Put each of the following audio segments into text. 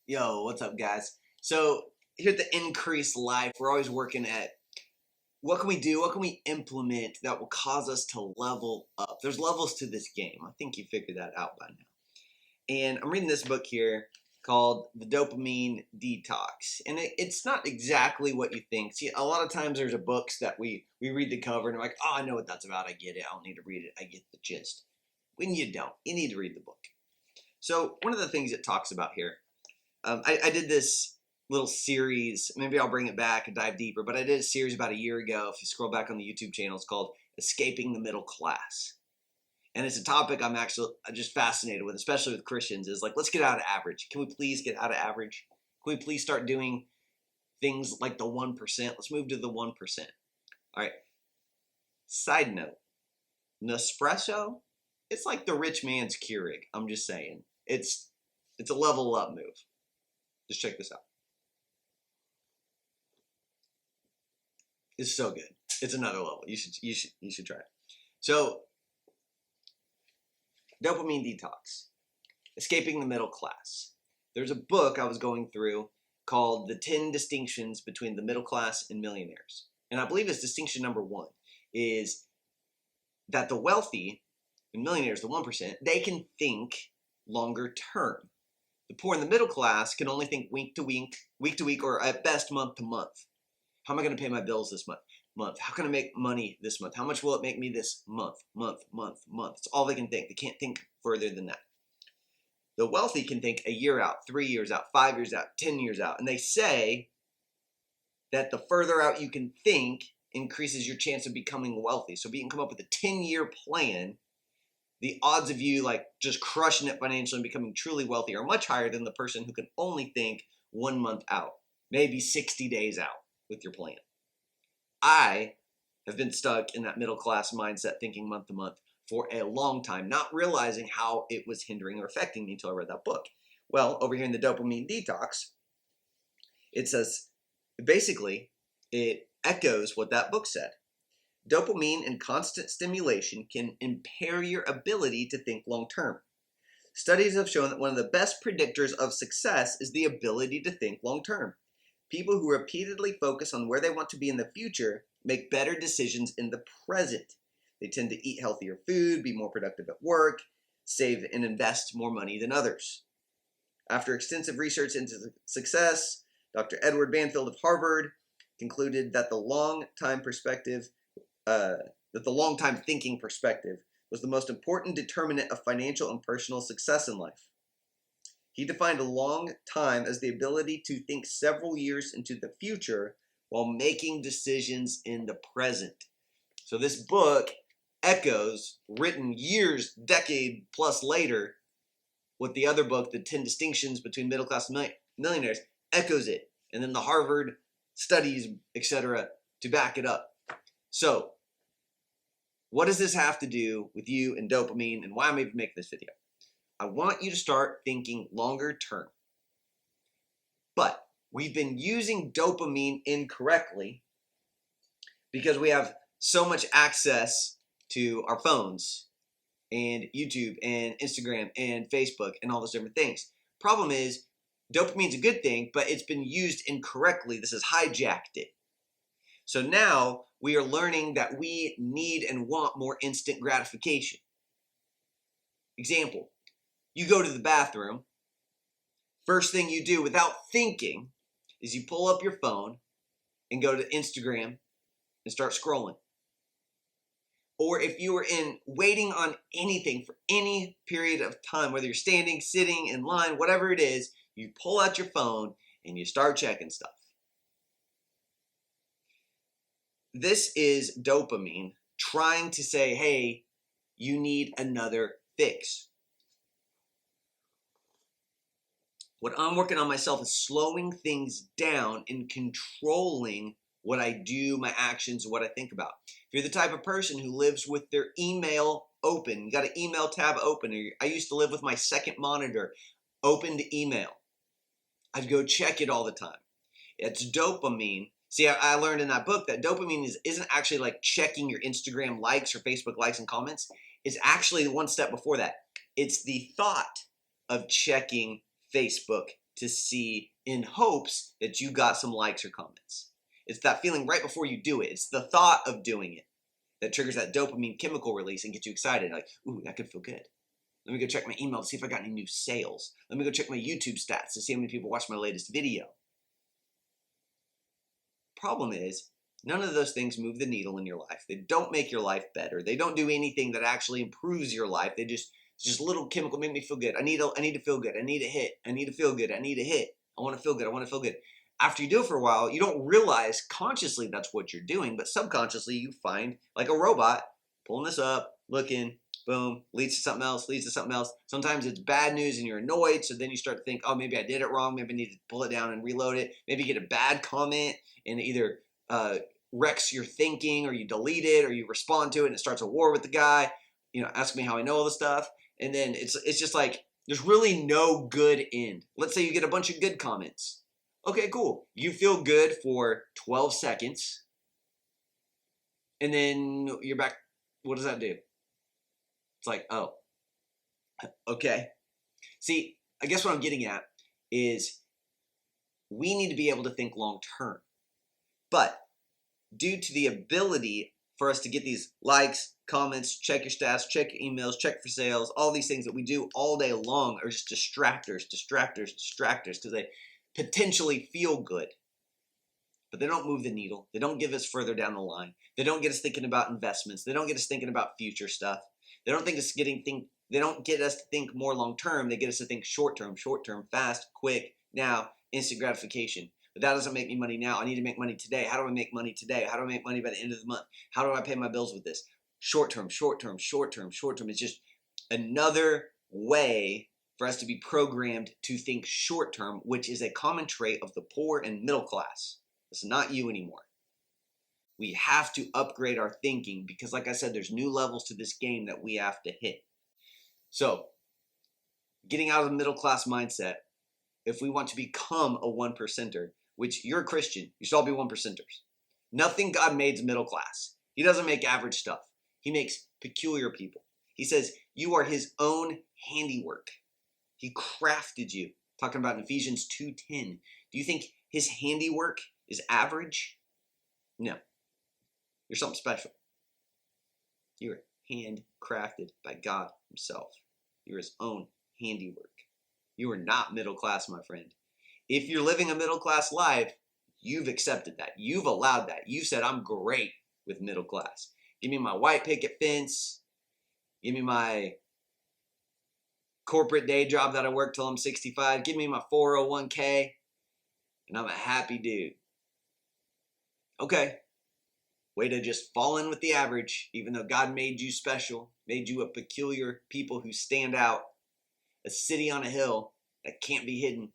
Yo, what's up, guys? So, here at the Increase Life, we're always working at what can we do? What can we implement that will cause us to level up? There's levels to this game. I think you figured that out by now. And I'm reading this book here called The Dopamine Detox. And it's not exactly what you think. See, a lot of times there's books that we read the cover and we're like, oh, I know what that's about. I get it. I don't need to read it. I get the gist. When you don't, you need to read the book. So, one of the things it talks about here, I did this little series. Maybe I'll bring it back and dive deeper, but I did a series about a year ago. If you scroll back on the YouTube channel, it's called Escaping the Middle Class. And it's a topic I'm just fascinated with, especially with Christians, is like, let's get out of average. Can we please get out of average? Can we please start doing things like the 1%? Let's move to the 1%. All right. Side note, Nespresso, it's like the rich man's Keurig. I'm just saying. It's a level up move. Just check this out. It's so good. It's another level. You should try it. So, dopamine detox, escaping the middle class. There's a book I was going through called The 10 Distinctions Between the Middle Class and Millionaires. And I believe it's distinction number 1 is that the wealthy and millionaires, the 1%, they can think longer term. The poor and the middle class can only think week to week, or at best month to month. How am I going to pay my bills this month? How can I make money this month? How much will it make me this month? It's all they can think. They can't think further than that. The wealthy can think a year out, 3 years out, 5 years out, 10 years out. And they say that the further out you can think increases your chance of becoming wealthy. So if you can come up with a 10-year plan, the odds of you like just crushing it financially and becoming truly wealthy are much higher than the person who can only think 1 month out, maybe 60 days out with your plan. I have been stuck in that middle class mindset thinking month to month for a long time, not realizing how it was hindering or affecting me until I read that book. Well, over here in the Dopamine Detox, it says, basically, it echoes what that book said. Dopamine and constant stimulation can impair your ability to think long term. Studies have shown that one of the best predictors of success is the ability to think long term. People who repeatedly focus on where they want to be in the future make better decisions in the present. They tend to eat healthier food, be more productive at work, save and invest more money than others. After extensive research into success, Dr. Edward Banfield of Harvard concluded that the long-time thinking perspective was the most important determinant of financial and personal success in life. He defined a long time as the ability to think several years into the future while making decisions in the present. So this book echoes, written years, decade plus later, what the other book, The 10 Distinctions Between Middle Class and Millionaires, echoes it. And then the Harvard studies, etc., to back it up. So, what does this have to do with you and dopamine and why I'm even making this video? I want you to start thinking longer term. But we've been using dopamine incorrectly because we have so much access to our phones and YouTube and Instagram and Facebook and all those different things. Problem is, dopamine's a good thing, but it's been used incorrectly. This has hijacked it. So now we are learning that we need and want more instant gratification. Example, you go to the bathroom. First thing you do without thinking is you pull up your phone and go to Instagram and start scrolling. Or if you were waiting on anything for any period of time, whether you're standing, sitting, in line, whatever it is, you pull out your phone and you start checking stuff. This is dopamine trying to say, hey, you need another fix. What I'm working on myself is slowing things down and controlling what I do, my actions, what I think about. If you're the type of person who lives with their email open, you got an email tab open, or I used to live with my second monitor open to email. I'd go check it all the time. It's dopamine. See, I learned in that book that dopamine isn't actually like checking your Instagram likes or Facebook likes and comments. It's actually one step before that. It's the thought of checking Facebook to see in hopes that you got some likes or comments. It's that feeling right before you do it. It's the thought of doing it that triggers that dopamine chemical release and gets you excited. Like, ooh, that could feel good. Let me go check my email to see if I got any new sales. Let me go check my YouTube stats to see how many people watched my latest video. Problem is, none of those things move the needle in your life. They don't make your life better. They don't do anything that actually improves your life. They just little chemical make me feel good. I need to feel good. I need a hit. I need to feel good. I need a hit. I want to feel good. I want to feel good. After you do it for a while, you don't realize consciously that's what you're doing, but subconsciously you find like a robot pulling this up, looking, boom, leads to something else, leads to something else. Sometimes it's bad news and you're annoyed, so then you start to think, oh, maybe I did it wrong. Maybe I need to pull it down and reload it. Maybe you get a bad comment and it either wrecks your thinking, or you delete it, or you respond to it and it starts a war with the guy. Ask me how I know all this stuff. And then it's just like there's really no good end. Let's say you get a bunch of good comments. Okay, cool. You feel good for 12 seconds. And then you're back. What does that do? It's like, oh, okay. See, I guess what I'm getting at is we need to be able to think long term. But due to the ability for us to get these likes, comments, check your stats, check your emails, check for sales, all these things that we do all day long are just distractors, because they potentially feel good. But they don't move the needle. They don't give us further down the line. They don't get us thinking about investments. They don't get us thinking about future stuff. They don't get us to think more long term. They get us to think short term, fast, quick, now, instant gratification. But that doesn't make me money now. I need to make money today. How do I make money today? How do I make money by the end of the month? How do I pay my bills with this? Short term. It's just another way for us to be programmed to think short term, which is a common trait of the poor and middle class. It's not you anymore. We have to upgrade our thinking because, like I said, there's new levels to this game that we have to hit. So, getting out of the middle class mindset, if we want to become a 1%er, which you're a Christian, you should all be 1%ers. Nothing God made is middle class. He doesn't make average stuff. He makes peculiar people. He says, you are his own handiwork. He crafted you. Talking about in Ephesians 2:10. Do you think his handiwork is average? No. You're something special. You're handcrafted by God himself. You're his own handiwork. You are not middle class, my friend. If you're living a middle class life, you've accepted that. You've allowed that. You said, I'm great with middle class. Give me my white picket fence. Give me my corporate day job that I work till I'm 65. Give me my 401k. And I'm a happy dude. Okay. Way to just fall in with the average, even though God made you special, made you a peculiar people who stand out, a city on a hill that can't be hidden.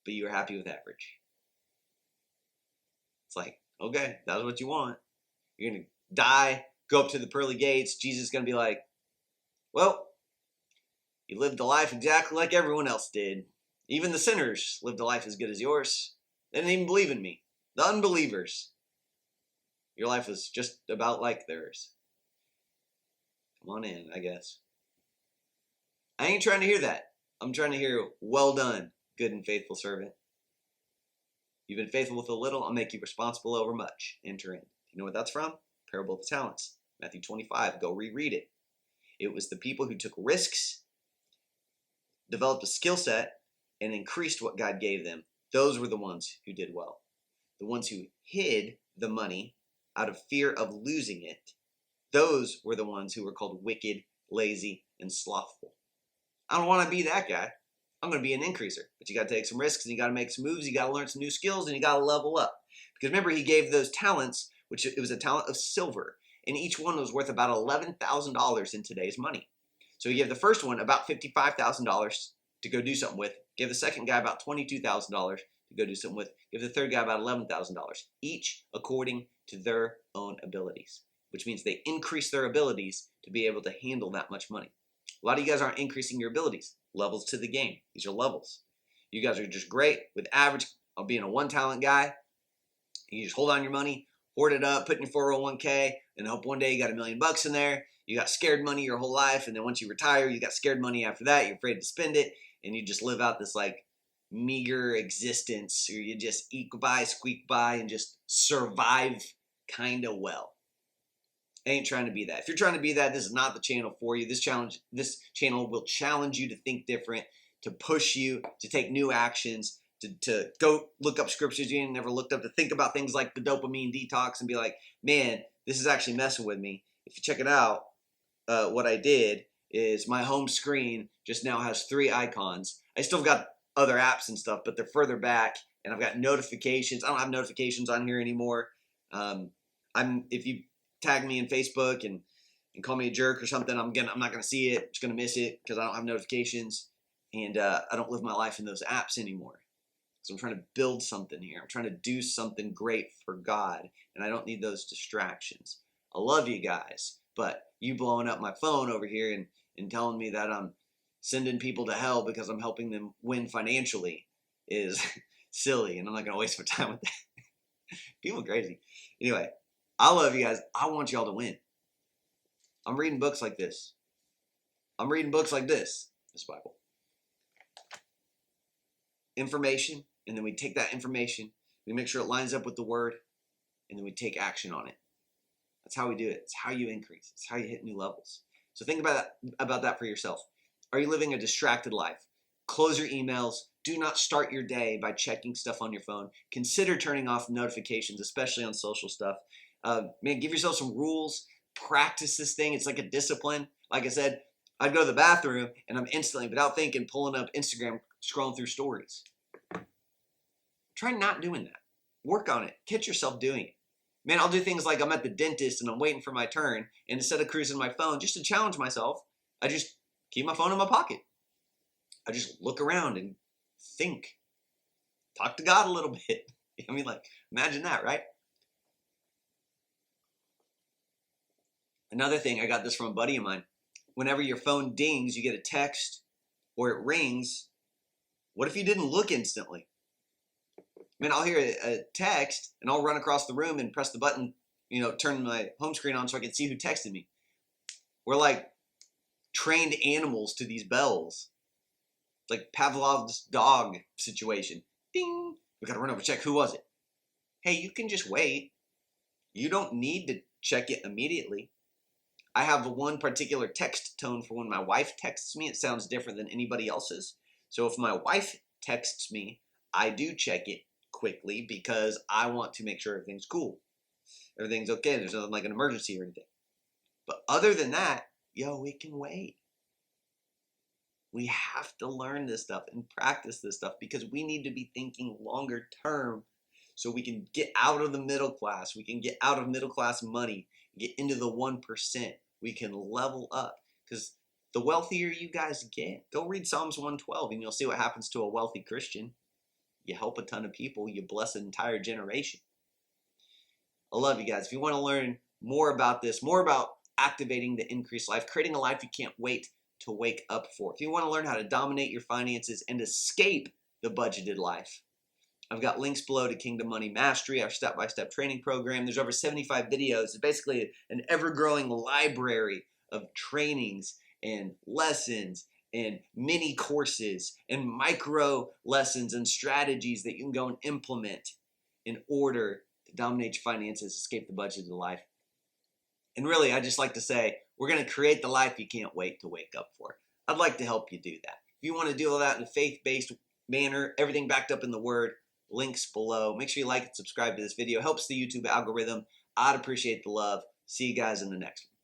But you're happy with average. It's like, okay, that's what you want. You're going to die, go up to the pearly gates. Jesus is going to be like, well, you lived a life exactly like everyone else did. Even the sinners lived a life as good as yours. They didn't even believe in me. The unbelievers. Your life was just about like theirs. Come on in, I guess. I ain't trying to hear that. I'm trying to hear, well done, good and faithful servant. You've been faithful with a little, I'll make you responsible over much. Enter in. You know what that's from? Parable of the Talents. Matthew 25. Go reread it. It was the people who took risks, developed a skill set, and increased what God gave them. Those were the ones who did well. The ones who hid the money out of fear of losing it, those were the ones who were called wicked, lazy, and slothful. I don't want to be that guy. I'm going to be an increaser. But you got to take some risks, and you got to make some moves, you got to learn some new skills, and you got to level up. Because remember, he gave those talents, which it was a talent of silver, and each one was worth about $11,000 in today's money. So he gave the first one about $55,000 to go do something with, gave the second guy about $22,000 to go do something with, give the third guy about $11,000, each according to their own abilities, which means they increase their abilities to be able to handle that much money. A lot of you guys aren't increasing your abilities. Levels to the game. These are levels. You guys are just great with average of being a one talent guy. You just hold on your money, hoard it up, put in your 401k, and hope one day you got $1 million in there. You got scared money your whole life, and then once you retire, you got scared money after that. You're afraid to spend it, and you just live out this like meager existence, or you just eke by, squeak by, and just survive kind of well. I ain't trying to be that. If you're trying to be that, this is not the channel for you. This channel will challenge you to think different, to push you to take new actions, to go look up scriptures you never looked up, to think about things like the dopamine detox and be like, man, this is actually messing with me. If you check it out, what I did is my home screen just now has 3 icons. I still got other apps and stuff, but they're further back, and I've got notifications. I don't have notifications on here anymore. If you tag me in Facebook and call me a jerk or something, I'm not gonna see it. I'm just gonna miss it because I don't have notifications, and I don't live my life in those apps anymore. So I'm trying to build something here. I'm trying to do something great for God, and I don't need those distractions. I love you guys, but you blowing up my phone over here and telling me that I'm sending people to hell because I'm helping them win financially is silly, and I'm not gonna waste my time with that. People are crazy. Anyway, I love you guys. I want y'all to win. I'm reading books like this. I'm reading books like this Bible. Information, and then we take that information, we make sure it lines up with the word, and then we take action on it. That's how we do it. It's how you increase. It's how you hit new levels. So think about that for yourself. Are you living a distracted life? Close your emails. Do not start your day by checking stuff on your phone. Consider turning off notifications, especially on social stuff. Man, give yourself some rules. Practice this thing. It's like a discipline. Like I said, I'd go to the bathroom and I'm instantly, without thinking, pulling up Instagram, scrolling through stories. Try not doing that. Work on it. Catch yourself doing it. Man, I'll do things like I'm at the dentist and I'm waiting for my turn, and instead of cruising my phone, just to challenge myself, I just keep my phone in my pocket. I just look around and think. Talk to God a little bit. I mean, like, imagine that, right? Another thing, I got this from a buddy of mine. Whenever your phone dings, you get a text or it rings. What if you didn't look instantly? Man, I'll hear a text and I'll run across the room and press the button, turn my home screen on so I can see who texted me. We're like trained animals to these bells. It's like Pavlov's dog situation. Ding! We gotta run over and check who was it. Hey, you can just wait. You don't need to check it immediately. I have one particular text tone for when my wife texts me. It sounds different than anybody else's. So if my wife texts me, I do check it quickly because I want to make sure everything's cool. Everything's okay. There's nothing like an emergency or anything. But other than that, we can wait. We have to learn this stuff and practice this stuff because we need to be thinking longer term so we can get out of the middle class. We can get out of middle class money, get into the 1%. We can level up because the wealthier you guys get, go read Psalms 112 and you'll see what happens to a wealthy Christian. You help a ton of people. You bless an entire generation. I love you guys. If you want to learn more about this, more about activating the increased life, creating a life you can't wait to wake up for. If you want to learn how to dominate your finances and escape the budgeted life, I've got links below to Kingdom Money Mastery, our step-by-step training program. There's over 75 videos. It's basically an ever-growing library of trainings and lessons and mini courses and micro lessons and strategies that you can go and implement in order to dominate your finances, escape the budgeted life. And really, I just like to say, we're going to create the life you can't wait to wake up for. I'd like to help you do that. If you want to do all that in a faith-based manner, everything backed up in the Word, links below. Make sure you like and subscribe to this video. Helps the YouTube algorithm. I'd appreciate the love. See you guys in the next one.